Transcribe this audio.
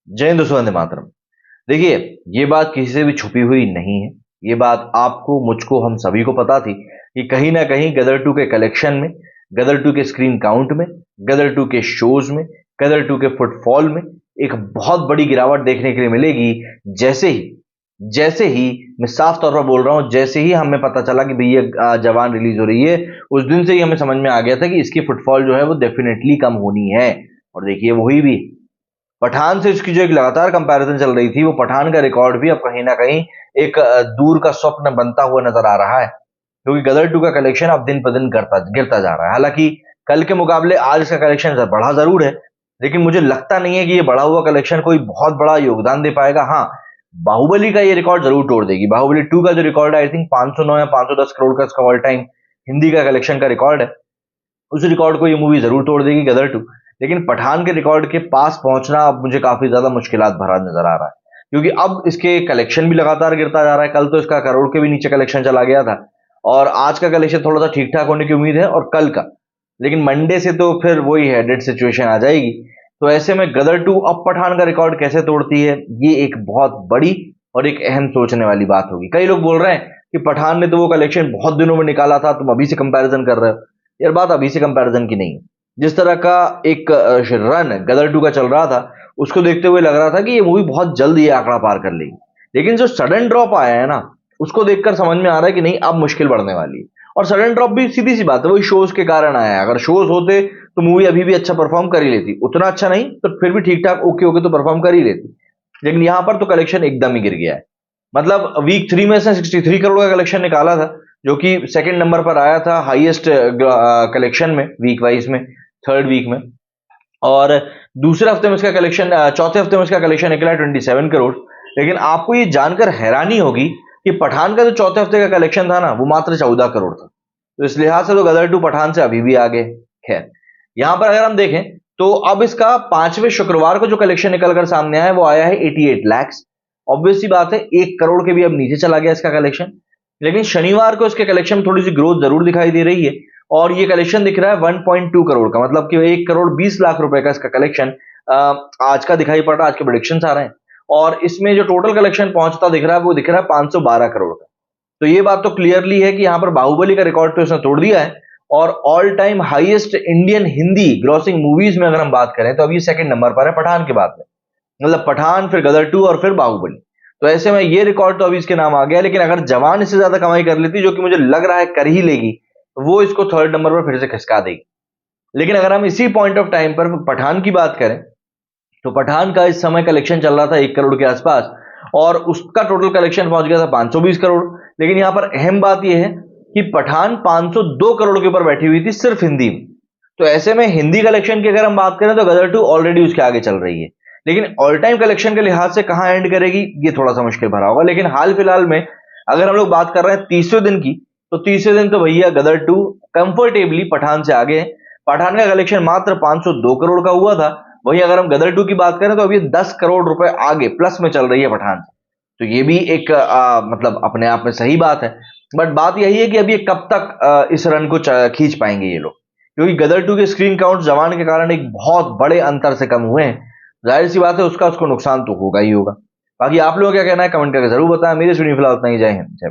जय हिंद दोस्तों, वंदे मातरम। देखिए, ये बात किसी से भी छुपी हुई नहीं है। ये बात आपको, मुझको, हम सभी को पता थी कि कहीं ना कहीं गदर टू के कलेक्शन में, गदर टू के स्क्रीन काउंट में, गदर टू के शोज में, गदर टू के फुटफॉल में एक बहुत बड़ी गिरावट देखने के लिए मिलेगी। जैसे ही मैं साफ तौर पर बोल रहा हूं, जैसे ही हमें पता चला कि भैया जवान रिलीज हो रही है, उस दिन से ही हमें समझ में आ गया था कि इसकी फुटफॉल जो है वो डेफिनेटली कम होनी है। और देखिए, वही भी पठान से इसकी जो एक लगातार कंपैरिजन चल रही थी, वो पठान का रिकॉर्ड भी अब कहीं ना कहीं एक दूर का स्वप्न बनता हुआ नजर आ रहा है, क्योंकि गदर टू का कलेक्शन अब दिन ब दिन गिरता जा रहा है। हालांकि कल के मुकाबले आज इसका कलेक्शन बढ़ा जरूर है, लेकिन मुझे लगता नहीं है कि ये बढ़ा हुआ कलेक्शन कोई बहुत बड़ा योगदान दे पाएगा। हाँ, बाहुबली का ये रिकॉर्ड जरूर तोड़ देगी। बाहुबली 2 का जो रिकॉर्ड है, आई थिंक 509 या 510 करोड़ का इसका ऑल टाइम हिंदी का कलेक्शन का रिकॉर्ड है, उस रिकॉर्ड को ये मूवी जरूर तोड़ देगी, गदर टू। लेकिन पठान के रिकॉर्ड के पास पहुंचना अब मुझे काफी ज्यादा मुश्किलात भरा नजर आ रहा है, क्योंकि अब इसके कलेक्शन भी लगातार गिरता जा रहा है। कल तो इसका करोड़ के भी नीचे कलेक्शन चला गया था, और आज का कलेक्शन थोड़ा सा ठीक ठाक होने की उम्मीद है, और कल का। लेकिन मंडे से तो फिर वही है, डेड सिचुएशन आ जाएगी। तो ऐसे में गदर टू अब पठान का रिकॉर्ड कैसे तोड़ती है, ये एक बहुत बड़ी और एक अहम सोचने वाली बात होगी। कई लोग बोल रहे हैं कि पठान ने तो वो कलेक्शन बहुत दिनों में निकाला था, तुम अभी से कंपैरिजन कर रहे हो। यार, बात अभी से कंपैरिजन की नहीं है। जिस तरह का एक रन गदर टू का चल रहा था, उसको देखते हुए लग रहा था कि ये मूवी बहुत जल्द ये आंकड़ा पार कर लेगी। लेकिन जो सडन ड्रॉप आया है ना, उसको देखकर समझ में आ रहा है कि नहीं, अब मुश्किल बढ़ने वाली है। और सडन ड्रॉप भी सीधी सी बात है, वही शोज के कारण आया है। अगर शोज होते तो मूवी अभी भी अच्छा परफॉर्म कर ही लेती, उतना अच्छा नहीं तो फिर भी ठीक ठाक ओके ओके तो परफॉर्म कर ही लेती। लेकिन यहां पर तो कलेक्शन एकदम ही गिर गया है। मतलब वीक 3 में इसने 63 करोड़ का कलेक्शन निकाला था, जो कि सेकंड नंबर पर आया था हाईएस्ट कलेक्शन में वीक वाइज में, थर्ड वीक में। और दूसरे हफ्ते में इसका कलेक्शन, चौथे हफ्ते में इसका कलेक्शन निकला 27 करोड़। लेकिन आपको ये जानकर हैरानी होगी कि पठान का जो चौथे हफ्ते का कलेक्शन था ना, वो मात्र 14 करोड़ था। तो इस लिहाज से तो गदर टू पठान से अभी भी आगे। खैर, यहां पर अगर हम देखें तो अब इसका 5वें शुक्रवार को जो कलेक्शन निकलकर सामने आया है, वो आया है 88 लाख। ऑब्वियस सी बात है, 1 करोड़ के भी अब नीचे चला गया इसका कलेक्शन। लेकिन शनिवार को इसके कलेक्शन में थोड़ी सी ग्रोथ जरूर दिखाई दे रही है, और ये कलेक्शन दिख रहा है 1.2 करोड़ का, मतलब कि 1 करोड़ 20 लाख रुपए का इसका कलेक्शन आज का दिखाई पड़ रहा है। आज के प्रेडिक्शन आ रहे हैं, और इसमें जो टोटल कलेक्शन पहुंचता दिख रहा है, वो दिख रहा है 512 करोड़ का। तो ये बात तो क्लियरली है कि यहाँ पर बाहुबली का रिकॉर्ड तो इसने तोड़ दिया है। और all time highest Indian Hindi grossing movies में अगर हम बात करें, तो अभी सेकंड नंबर पर है पठान के बाद में। मतलब पठान, फिर गदर टू, और फिर बाहुबली। तो ऐसे में ये रिकॉर्ड तो अभी इसके नाम आ गया। लेकिन अगर जवान इससे ज्यादा कमाई कर लेती, जो कि मुझे लग रहा है कर ही लेगी, तो वो इसको थर्ड नंबर पर फिर से खिसका देगी। लेकिन अगर हम इसी पॉइंट ऑफ टाइम पर पठान की बात करें, तो पठान का इस समय कलेक्शन चल रहा था 1 करोड़ के आसपास, और उसका टोटल कलेक्शन पहुंच गया था 520 करोड़। लेकिन यहां पर अहम बात यह है कि पठान 502 करोड़ के ऊपर बैठी हुई थी सिर्फ हिंदी में। तो ऐसे में हिंदी कलेक्शन की अगर हम बात करें, तो गदर टू ऑलरेडी उसके आगे चल रही है। लेकिन ऑल टाइम कलेक्शन के लिहाज से कहां एंड करेगी, ये थोड़ा सा मुश्किल भरा होगा। लेकिन हाल फिलहाल में अगर हम लोग बात कर रहे हैं तीसरे दिन की, तो तीसरे दिन तो भैया गदर टू कंफर्टेबली पठान से आगे है। पठान का कलेक्शन मात्र 502 करोड़ का हुआ था। वहीं अगर हम गदर टू की बात करें, तो अभी 10 करोड़ रुपए आगे प्लस में चल रही है पठान से। तो ये भी एक मतलब अपने आप में सही बात है। बट बात यही है कि अभी ये कब तक इस रन को खींच पाएंगे ये लोग, क्योंकि गदर टू के स्क्रीन काउंट जवान के कारण एक बहुत बड़े अंतर से कम हुए हैं। जाहिर सी बात है, उसका उसको नुकसान तो होगा ही होगा। बाकी आप लोगों का क्या कहना है, कमेंट करके जरूर बताएं। मेरे सुनिए फिलहाल उतना ही। जय हिंद, जय